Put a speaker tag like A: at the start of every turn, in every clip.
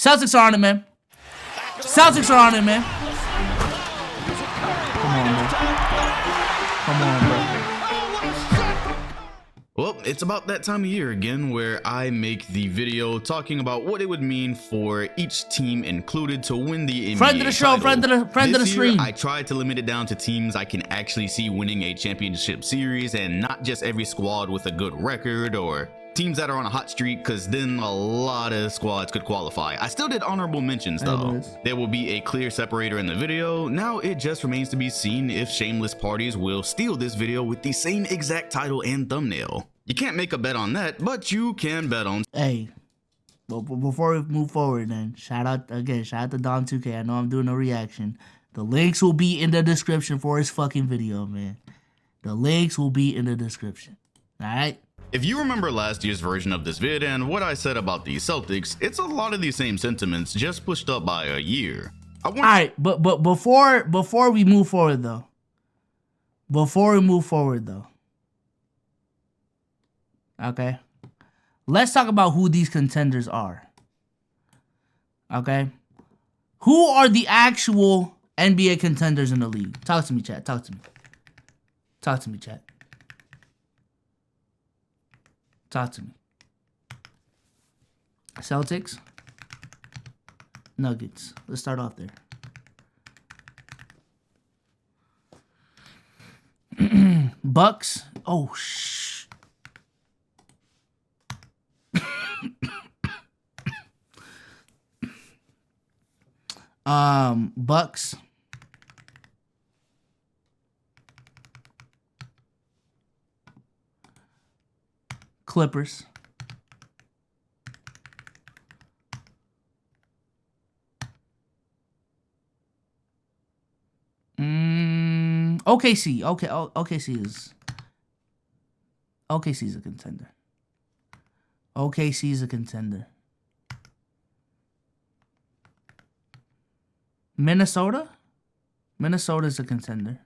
A: Celtics are on it, man. Celtics are on it, man. Come on, man. Come on, bro.
B: Well, it's about that time of year again where I make the video talking about what it would mean for each team included to win the NBA
A: Friend of the show,
B: title.
A: friend of the stream.
B: I tried to limit it down to teams I can actually see winning a championship series and not just every squad with a good record or teams that are on a hot streak, because then a lot of squads could qualify. I still did honorable mentions though. There will be a clear separator in the video. Now it just remains to be seen if shameless parties will steal this video with the same exact title and thumbnail. You can't make a bet on that, but you can bet on.
A: Hey, but before we move forward, then shout out to Dom2K. I know I'm doing a reaction. The links will be in the description for his fucking video, man. The links will be in the description. All right.
B: If you remember last year's version of this vid and what I said about the Celtics, it's a lot of the same sentiments, just pushed up by a year.
A: All right, but before we move forward though, okay, let's talk about who these contenders are. Okay, who are the actual NBA contenders in the league? Talk to me, chat. Talk to me, chat. Talk to me. Celtics, Nuggets. Let's start off there. Bucks. Oh, shh. Bucks. Clippers. OKC. Okay, OKC is a contender. OKC is a contender. Minnesota is a contender.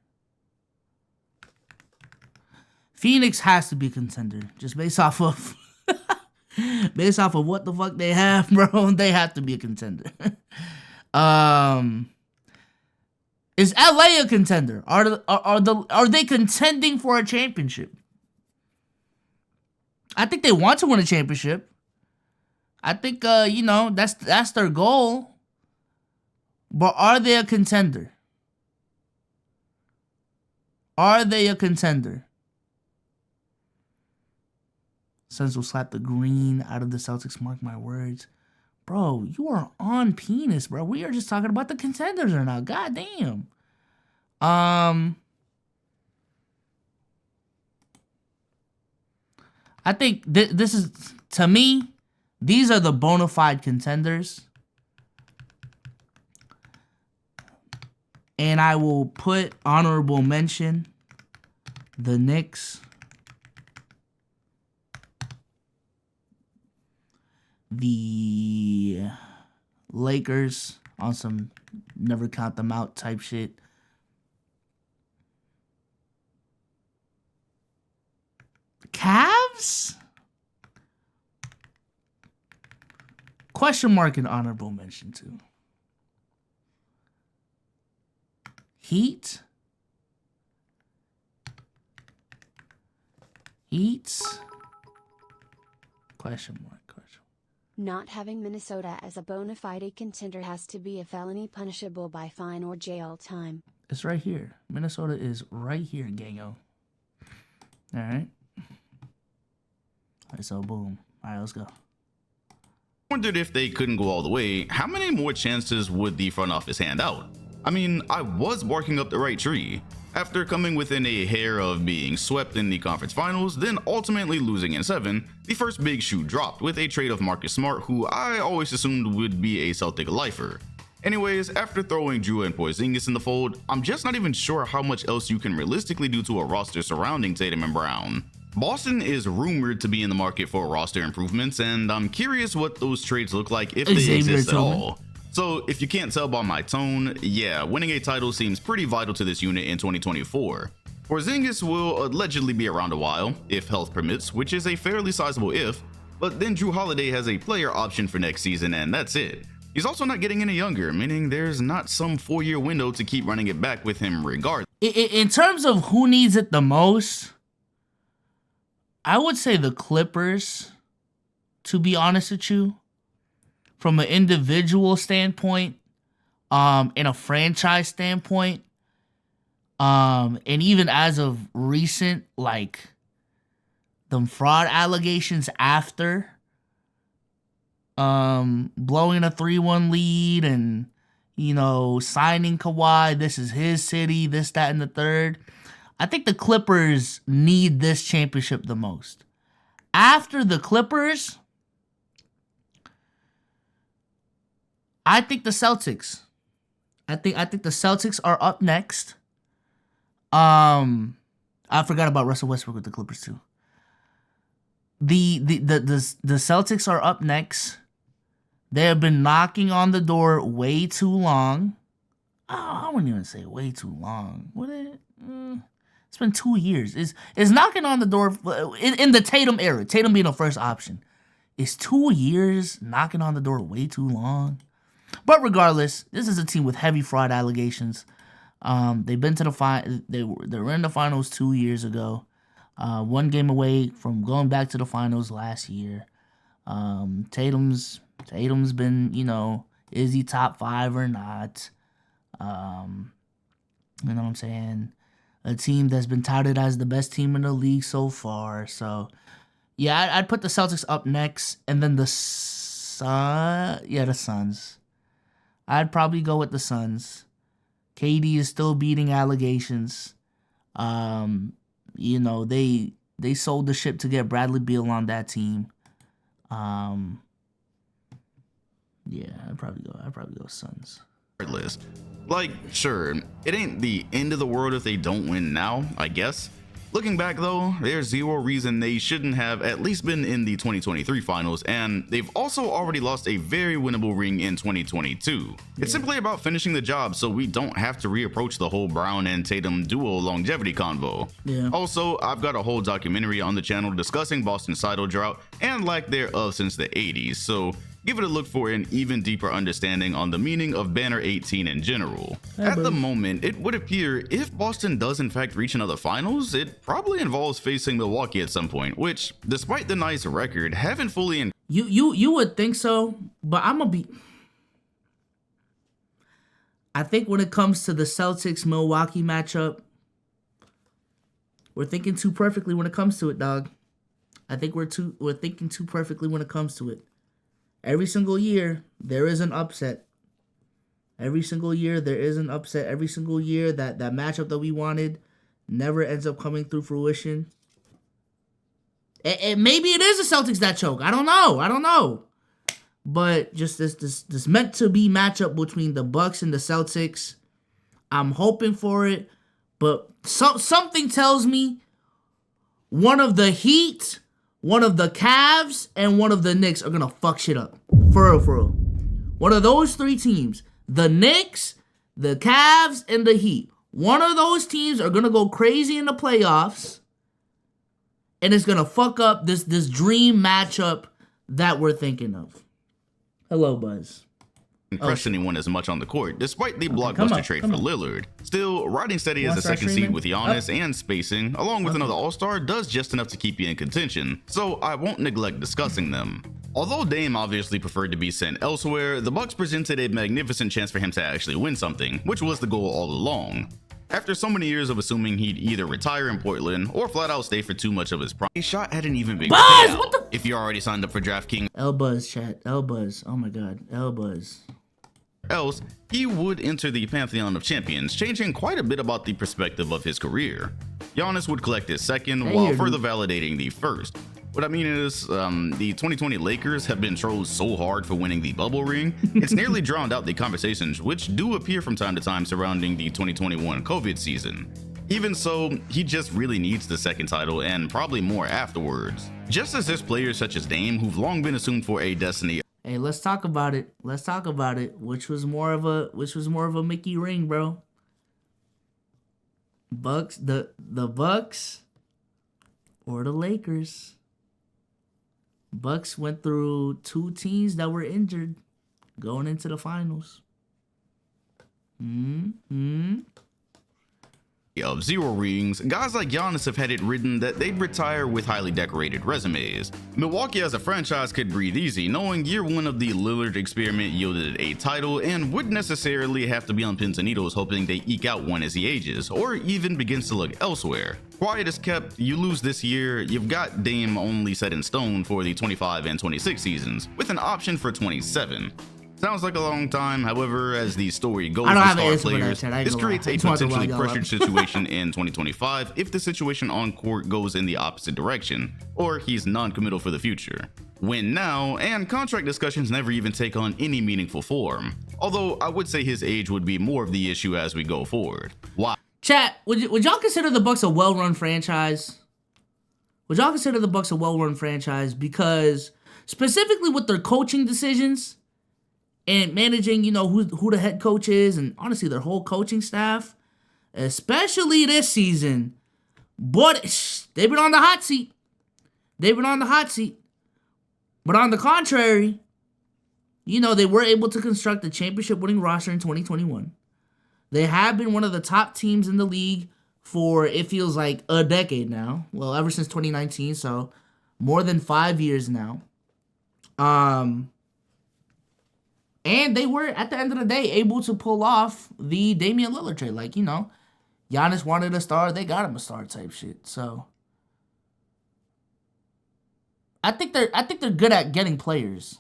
A: Phoenix has to be a contender, just based off of what the fuck they have, bro. They have to be a contender. Is LA a contender? Are they contending for a championship? I think they want to win a championship. I think that's their goal. But are they a contender? Are they a contender? Suns will slap the green out of the Celtics, mark my words. Bro, you are on penis, bro. We are just talking about the contenders right now. God damn. I think this is, to me, these are the bona fide contenders. And I will put honorable mention the Knicks, the Lakers on some never count them out type shit. Cavs? Question mark and honorable mention too. Heat? Question mark.
C: Not having Minnesota as a bona fide contender has to be a felony punishable by fine or jail time.
A: It's right here. Minnesota is right here, gango. Alright. Alright, so boom. Alright, let's go.
B: Wondered if they couldn't go all the way, how many more chances would the front office hand out? I mean, I was barking up the right tree. After coming within a hair of being swept in the conference finals, then ultimately losing in 7, the first big shoe dropped with a trade of Marcus Smart, who I always assumed would be a Celtic lifer. Anyways, after throwing Drew and Porzingis in the fold, I'm just not even sure how much else you can realistically do to a roster surrounding Tatum and Brown. Boston is rumored to be in the market for roster improvements, and I'm curious what those trades look like if they exist at all. So if you can't tell by my tone, yeah, winning a title seems pretty vital to this unit in 2024. Porzingis will allegedly be around a while, if health permits, which is a fairly sizable if, but then Drew Holiday has a player option for next season and that's it. He's also not getting any younger, meaning there's not some 4-year window to keep running it back with him regardless.
A: In terms of who needs it the most, I would say the Clippers, to be honest with you. From an individual standpoint, in a franchise standpoint, and even as of recent, like, the fraud allegations after blowing a 3-1 lead and, you know, signing Kawhi, this is his city, this, that, and the third. I think the Clippers need this championship the most. After the Clippers, I think the Celtics. I think the Celtics are up next. I forgot about Russell Westbrook with the Clippers too. The Celtics are up next. They have been knocking on the door way too long. Oh, I wouldn't even say way too long. It's been 2 years. It's knocking on the door in the Tatum era. Tatum being the first option. Is 2 years knocking on the door way too long? But regardless, this is a team with heavy fraud allegations. They've been to the they were in the finals 2 years ago. 1 game away from going back to the finals last year. Tatum's been, you know, is he top 5 or not? You know what I'm saying? A team that's been touted as the best team in the league so far. So, yeah, I'd put the Celtics up next, and then the Suns. I'd probably go with the Suns. KD is still beating allegations. You know, they sold the ship to get Bradley Beal on that team. Yeah, I'd probably go Suns.
B: Regardless, like, sure, it ain't the end of the world if they don't win now, I guess. Looking back though, there's zero reason they shouldn't have at least been in the 2023 finals, and they've also already lost a very winnable ring in 2022. It's simply about finishing the job so we don't have to reapproach the whole Brown and Tatum duo longevity convo. Also, I've got a whole documentary on the channel discussing Boston's title drought and lack thereof since the 80s, so give it a look for an even deeper understanding on the meaning of Banner 18 in general. At the moment, it would appear if Boston does in fact reach another finals, it probably involves facing Milwaukee at some point, which, despite the nice record, haven't fully...
A: You would think so, but I think when it comes to the Celtics-Milwaukee matchup, we're thinking too perfectly when it comes to it, dog. I think we're thinking too perfectly when it comes to it. Every single year, there is an upset. Every single year, there is an upset. Every single year, that matchup that we wanted never ends up coming through fruition. And maybe it is the Celtics that choke. I don't know. But just this meant to be matchup between the Bucks and the Celtics. I'm hoping for it, but something tells me one of the Heat, one of the Cavs, and one of the Knicks are gonna fuck shit up. For real. One of those 3 teams, the Knicks, the Cavs, and the Heat. One of those teams are gonna go crazy in the playoffs, and it's gonna fuck up this dream matchup that we're thinking of. Hello, Buzz.
B: Impress anyone as much on the court, despite the blockbuster trade for Lillard. Still, riding steady as the second seed with Giannis and spacing, along with another all-star, does just enough to keep you in contention, so I won't neglect discussing them. Although Dame obviously preferred to be sent elsewhere, the Bucks presented a magnificent chance for him to actually win something, which was the goal all along. After so many years of assuming he'd either retire in Portland or flat out stay for too much of his prime, his shot had an even bigger payout. If you're already signed up for DraftKings,
A: L-Buzz, chat. L-Buzz. Oh my god. L-Buzz.
B: Else, he would enter the pantheon of champions, changing quite a bit about the perspective of his career. Giannis would collect his second while further validating the first. What I mean is, the 2020 Lakers have been trolled so hard for winning the bubble ring, it's nearly drowned out the conversations which do appear from time to time surrounding the 2021 COVID season. Even so, he just really needs the second title and probably more afterwards. Just as there's players such as Dame who've long been assumed for a destiny.
A: Hey, let's talk about it. Which was more of a Mickey ring, bro? Bucks, the Bucks or the Lakers? Bucks went through 2 teams that were injured. going into the finals.
B: Of 0 rings, guys like Giannis have had it written that they'd retire with highly decorated resumes. Milwaukee as a franchise could breathe easy, knowing year 1 of the Lillard experiment yielded a title and wouldn't necessarily have to be on pins and needles hoping they eke out one as he ages, or even begins to look elsewhere. Quiet as kept, you lose this year, you've got Dame only set in stone for the 25 and 26 seasons, with an option for 27. Sounds like a long time, however, as the story goes with star players, this creates a potentially pressured situation in 2025 if the situation on court goes in the opposite direction, or he's non-committal for the future. Win now, and contract discussions never even take on any meaningful form, although I would say his age would be more of the issue as we go forward. Why?
A: Chat, would y'all consider the Bucks a well-run franchise? Would y'all consider the Bucks a well-run franchise? Because specifically with their coaching decisions and managing, you know, who the head coach is, and honestly their whole coaching staff, especially this season, but they've been on the hot seat. They've been on the hot seat. But on the contrary, you know, they were able to construct a championship-winning roster in 2021. They have been one of the top teams in the league for, it feels like, a decade now. Well, ever since 2019, so more than 5 years now. And they were, at the end of the day, able to pull off the Damian Lillard trade. Like, you know, Giannis wanted a star, they got him a star type shit. So I think they're good at getting players.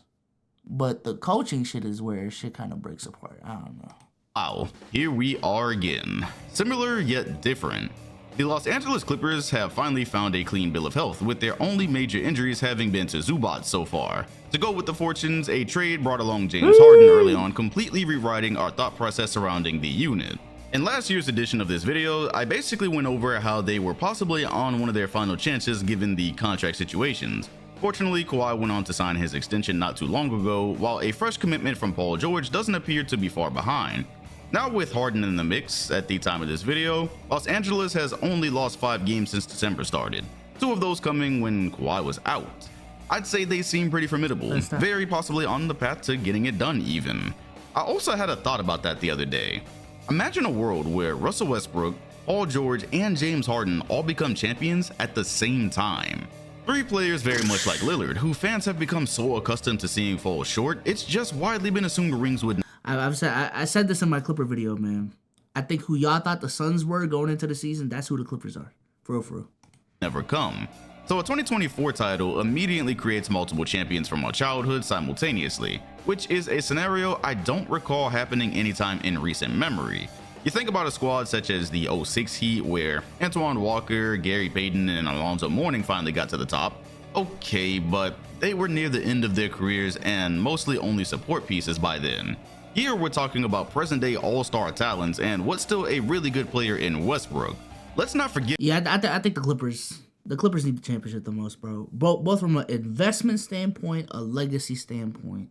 A: But the coaching shit is where shit kind of breaks apart. I don't know.
B: Wow, here we are again. Similar yet different. The Los Angeles Clippers have finally found a clean bill of health, with their only major injuries having been to Zubac so far. To go with the fortunes, a trade brought along James Harden early on, completely rewriting our thought process surrounding the unit. In last year's edition of this video, I basically went over how they were possibly on one of their final chances given the contract situations. Fortunately, Kawhi went on to sign his extension not too long ago, while a fresh commitment from Paul George doesn't appear to be far behind. Now with Harden in the mix, at the time of this video, Los Angeles has only lost 5 games since December started, 2 of those coming when Kawhi was out. I'd say they seem pretty formidable, very possibly on the path to getting it done even. I also had a thought about that the other day. Imagine a world where Russell Westbrook, Paul George, and James Harden all become champions at the same time. 3 players very much like Lillard, who fans have become so accustomed to seeing fall short, it's just widely been assumed rings would
A: I said this in my Clipper video, man. I think who y'all thought the Suns were going into the season, that's who the Clippers are. For real.
B: never come. So a 2024 title immediately creates multiple champions from our childhood simultaneously, which is a scenario I don't recall happening anytime in recent memory. You think about a squad such as the 06 Heat, where Antoine Walker, Gary Payton, and Alonzo Mourning finally got to the top. Okay, but they were near the end of their careers and mostly only support pieces by then. Here we're talking about present-day all-star talents and what's still a really good player in Westbrook. Let's not forget.
A: Yeah, I think the Clippers need the championship the most, bro. Both from an investment standpoint, a legacy standpoint,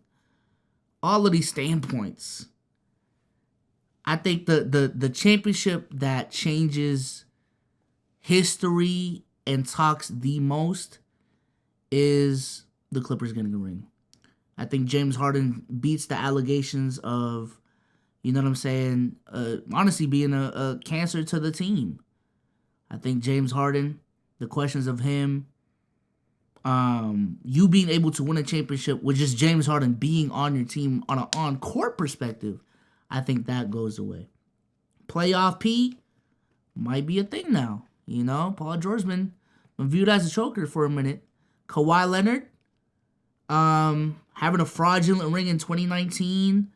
A: all of these standpoints. I think the championship that changes history and talks the most is the Clippers getting a ring. I think James Harden beats the allegations of, you know what I'm saying, honestly being a cancer to the team. I think James Harden, the questions of him, you being able to win a championship with just James Harden being on your team on an on-court perspective, I think that goes away. Playoff P might be a thing now. You know, Paul George's been viewed as a choker for a minute. Kawhi Leonard, having a fraudulent ring in 2019,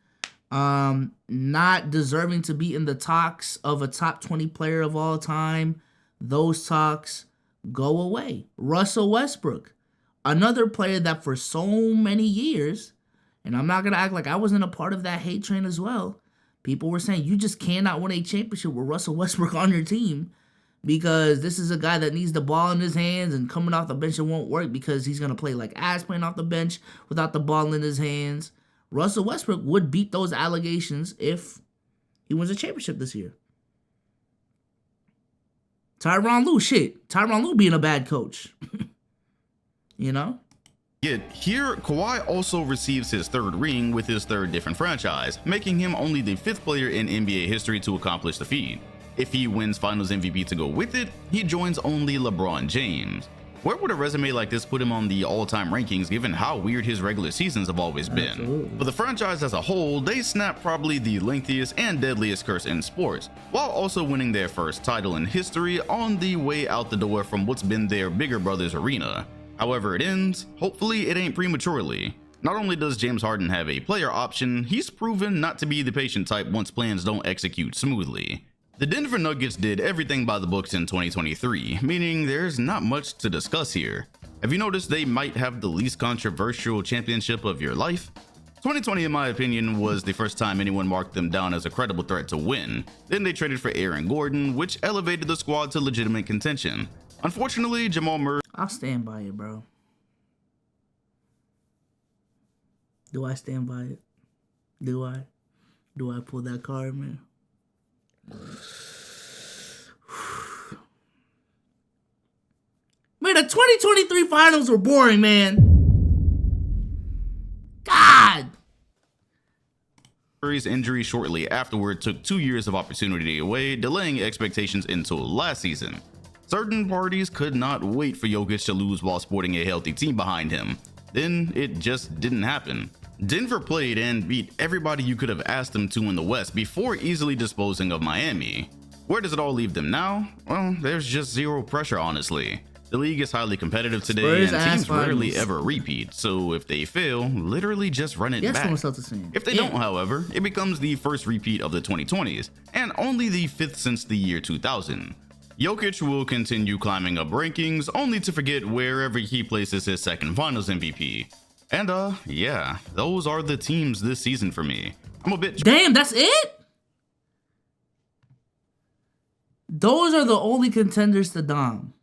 A: not deserving to be in the talks of a top 20 player of all time. Those talks go away. Russell Westbrook, another player that for so many years, and I'm not going to act like I wasn't a part of that hate train as well, people were saying you just cannot win a championship with Russell Westbrook on your team because this is a guy that needs the ball in his hands, and coming off the bench it won't work because he's going to play like ass playing off the bench without the ball in his hands. Russell Westbrook would beat those allegations if he wins a championship this year. Tyronn Lue being a bad coach. You know?
B: Yet here, Kawhi also receives his third ring with his third different franchise, making him only the 5th player in NBA history to accomplish the feat. If he wins Finals MVP to go with it, he joins only LeBron James. Where would a resume like this put him on the all-time rankings given how weird his regular seasons have always been?
A: Absolutely.
B: For the franchise as a whole, they snapped probably the lengthiest and deadliest curse in sports, while also winning their first title in history on the way out the door from what's been their bigger brother's arena. However it ends, hopefully it ain't prematurely. Not only does James Harden have a player option, he's proven not to be the patient type once plans don't execute smoothly. The Denver Nuggets did everything by the books in 2023, meaning there's not much to discuss here. Have you noticed they might have the least controversial championship of your life? 2020, in my opinion, was the first time anyone marked them down as a credible threat to win. Then they traded for Aaron Gordon, which elevated the squad to legitimate contention. Unfortunately, Jamal Murray...
A: I'll stand by it, bro. Do I stand by it? Do I pull that card, man? Man, the 2023 finals were boring, man. God.
B: Murray's injury shortly afterward took 2 years of opportunity away, delaying expectations until last season. Certain parties could not wait for Jokic to lose while sporting a healthy team behind him. Then it just didn't happen. Denver played and beat everybody you could have asked them to in the West before easily disposing of Miami. Where does it all leave them now? Well, there's just zero pressure, honestly. The league is highly competitive today,
A: Spurs
B: and teams rarely
A: finals.
B: ever repeat, so if they fail, literally just run it
A: Yes,
B: back.
A: saying.
B: If they don't, however, it becomes the first repeat of the 2020s, and only the 5th since the year 2000. Jokic will continue climbing up rankings, only to forget wherever he places his second Finals MVP. And yeah, those are the teams this season for me. I'm a bit...
A: Damn, that's it? Those are the only contenders to Dom.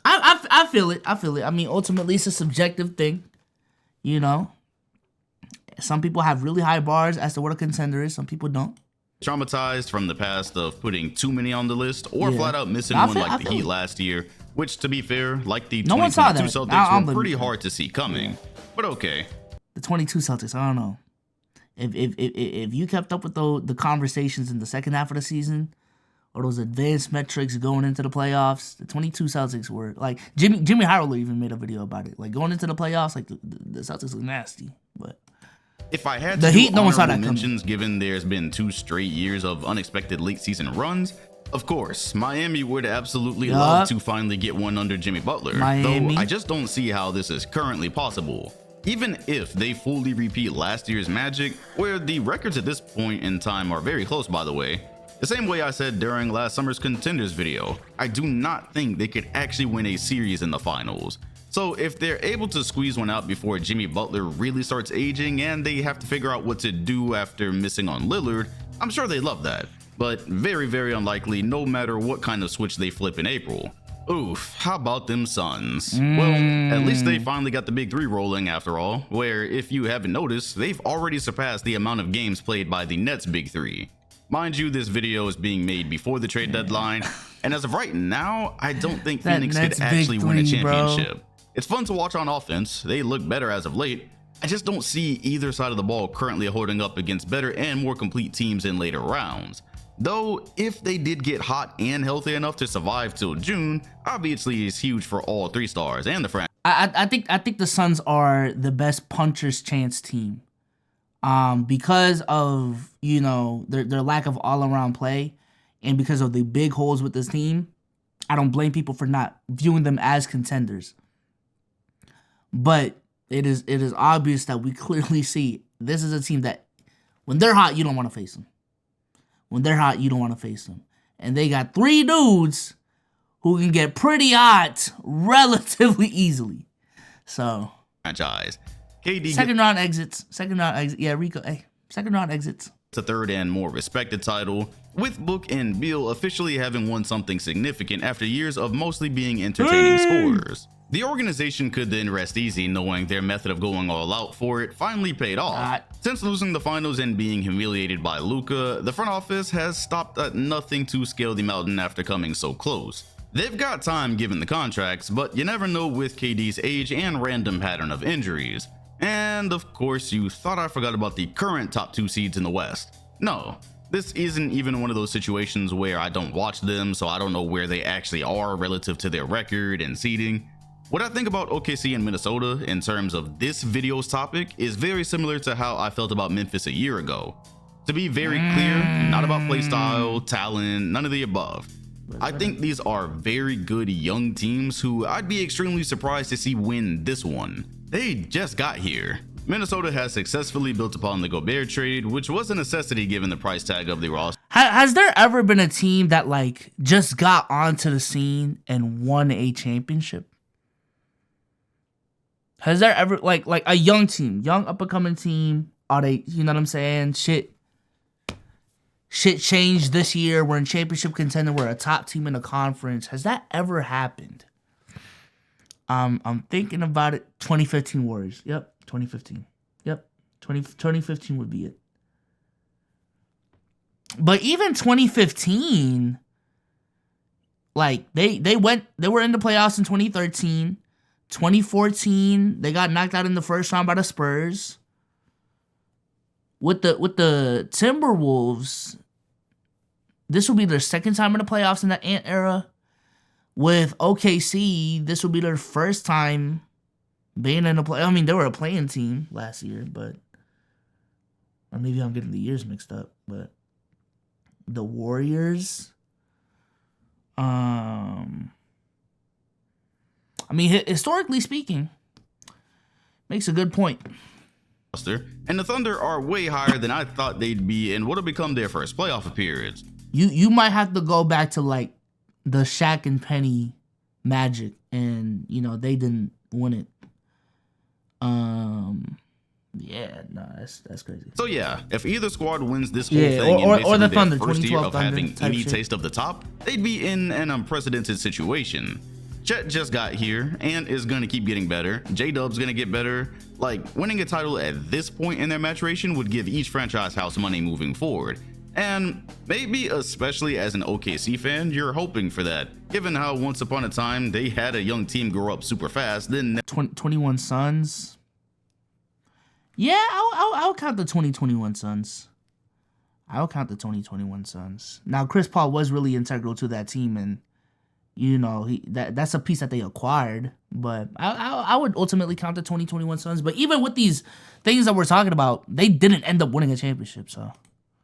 A: I feel it. I feel it. I mean, ultimately, it's a subjective thing. You know? Some people have really high bars as to what a contender is. Some people don't.
B: Traumatized from the past of putting too many on the list, or flat out missing one like the Heat last year, which, to be fair, like the 2022 Celtics, were pretty hard to see coming. But okay.
A: The 22 Celtics, I don't know. If you kept up with the conversations in the second half of the season, or those advanced metrics going into the playoffs, the 22 Celtics were like Jimmy Harrell even made a video about it. Like going into the playoffs, like the Celtics look nasty. But
B: if I had
A: the
B: to
A: Heat,
B: do
A: no one saw that
B: mentions, given there's been 2 straight years of unexpected late season runs, of course, Miami would absolutely love to finally get one under Jimmy Butler. Though I just don't see how this is currently possible. Even if they fully repeat last year's magic, where the records at this point in time are very close, by the way, the same way I said during last summer's Contenders video, I do not think they could actually win a series in the finals. So if they're able to squeeze one out before Jimmy Butler really starts aging and they have to figure out what to do after missing on Lillard, I'm sure they love that. But very, very unlikely no matter what kind of switch they flip in April. Oof, how about them Suns? Well, at least they finally got the big 3 rolling after all, where if you haven't noticed, they've already surpassed the amount of games played by the Nets' big 3. Mind you, this video is being made before the trade deadline, and as of right now, I don't think Phoenix could actually win a championship. It's fun to watch on offense, they look better as of late. I just don't see either side of the ball currently holding up against better and more complete teams in later rounds. Though, if they did get hot and healthy enough to survive till June, obviously it's huge for all 3 stars and the franchise.
A: I think the Suns are the best puncher's chance team. Because of, you know, their lack of all-around play and because of the big holes with this team, I don't blame people for not viewing them as contenders. But it is obvious that we clearly see this is a team that when they're hot, you don't want to face them. When they're hot, you don't want to face them. And they got 3 dudes who can get pretty hot relatively easily. So,
B: franchise. KD
A: second round exits. Yeah, Rico. Hey, second round exits.
B: It's a 3rd and more respected title, with Book and Beal officially having won something significant after years of mostly being entertaining scorers. The organization could then rest easy knowing their method of going all out for it finally paid off. Since losing the finals and being humiliated by Luka, the front office has stopped at nothing to scale the mountain after coming so close. They've got time given the contracts, but you never know with KD's age and random pattern of injuries. And of course, you thought I forgot about the current top 2 seeds in the West. No, this isn't even one of those situations where I don't watch them, so I don't know where they actually are relative to their record and seeding. What I think about OKC and Minnesota in terms of this video's topic is very similar to how I felt about Memphis a year ago. To be very clear, not about playstyle, talent, none of the above. I think these are very good young teams who I'd be extremely surprised to see win this one. They just got here. Minnesota has successfully built upon the Gobert trade, which was a necessity given the price tag of the roster.
A: Has there ever been a team that like just got onto the scene and won a championship? Has there ever like a young team, young up and coming team? Are they, you know what I'm saying? Shit changed this year. We're in championship contender. We're a top team in the conference. Has that ever happened? I'm thinking about it. 2015 Warriors. Yep, 2015. Yep, 2015 would be it. But even 2015, like they were in the playoffs in 2013. 2014, they got knocked out in the first round by the Spurs. With the Timberwolves, this will be their second time in the playoffs in that Ant era. With OKC, this will be their first time being in the play. I mean, they were a playing team last year, but or maybe I'm getting the years mixed up. But the Warriors, I mean, historically speaking, makes a good point.
B: And the Thunder are way higher than I thought they'd be in what will become their first playoff appearance.
A: You might have to go back to like the Shaq and Penny Magic, and you know they didn't win it. Yeah, no, that's crazy.
B: So yeah, if either squad wins this whole
A: Yeah,
B: thing
A: or the Thunder,
B: their first year
A: 2012
B: of
A: Thunder
B: having
A: type
B: any
A: shit.
B: taste of the top, they'd be in an unprecedented situation. Chet just got here and is gonna keep getting better. J-Dub's gonna get better. Like, winning a title at this point in their maturation would give each franchise house money moving forward. And maybe especially as an OKC fan, you're hoping for that, given how once upon a time they had a young team grow up super fast, then
A: 21 Suns. Yeah, I'll count the 2021 Suns. I'll count the 2021 Suns. Now, Chris Paul was really integral to that team, and you know that's a piece that they acquired. But I would ultimately count the 2021 Suns. But even with these things that we're talking about, they didn't end up winning a championship. So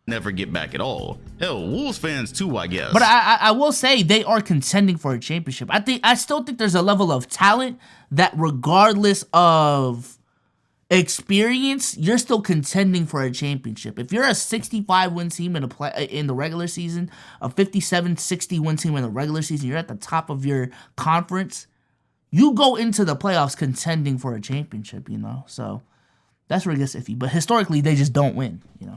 B: never get back at all. Hell, Wolves fans too, I guess.
A: But I will say they are contending for a championship. I still think there's a level of talent that regardless of experience, you're still contending for a championship. If you're a 65 win team in the regular season, a 57-60 win team in the regular season, you're at the top of your conference, you go into the playoffs contending for a championship, you know? So that's where it gets iffy. But historically, they just don't win, you know?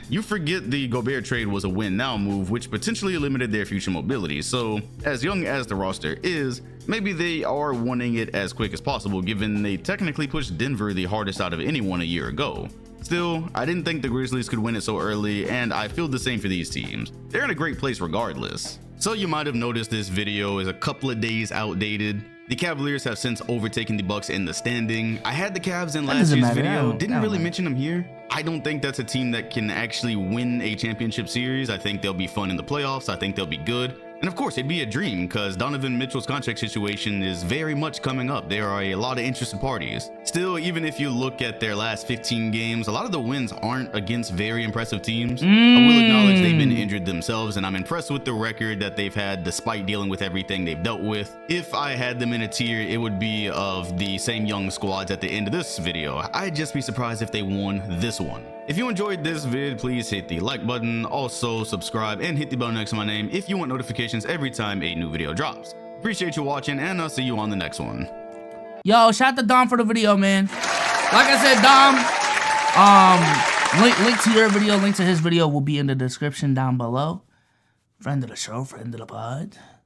B: You forget the Gobert trade was a win now move, which potentially limited their future mobility. So as young as the roster is, maybe they are wanting it as quick as possible, given they technically pushed Denver the hardest out of anyone a year ago. Still, I didn't think the Grizzlies could win it so early, and I feel the same for these teams. They're in a great place regardless. So you might have noticed this video is a couple of days outdated. The Cavaliers have since overtaken the Bucks in the standing. I had the Cavs in last year's video, didn't really mention them here. I don't think that's a team that can actually win a championship series. I think they'll be fun in the playoffs. I think they'll be good. And of course, it'd be a dream because Donovan Mitchell's contract situation is very much coming up. There are a lot of interested parties. Still, even if you look at their last 15 games, a lot of the wins aren't against very impressive teams. I will acknowledge they've been injured themselves, and I'm impressed with the record that they've had despite dealing with everything they've dealt with. If I had them in a tier, it would be of the same young squads at the end of this video. I'd just be surprised if they won this one. If you enjoyed this vid, please hit the like button, also subscribe and hit the bell next to my name if you want notifications every time a new video drops. Appreciate you watching, and I'll see you on the next one.
A: Yo, shout out to Dom for the video, man. Like I said, Dom, link to your video, link to his video will be in the description down below. Friend of the show, friend of the pod.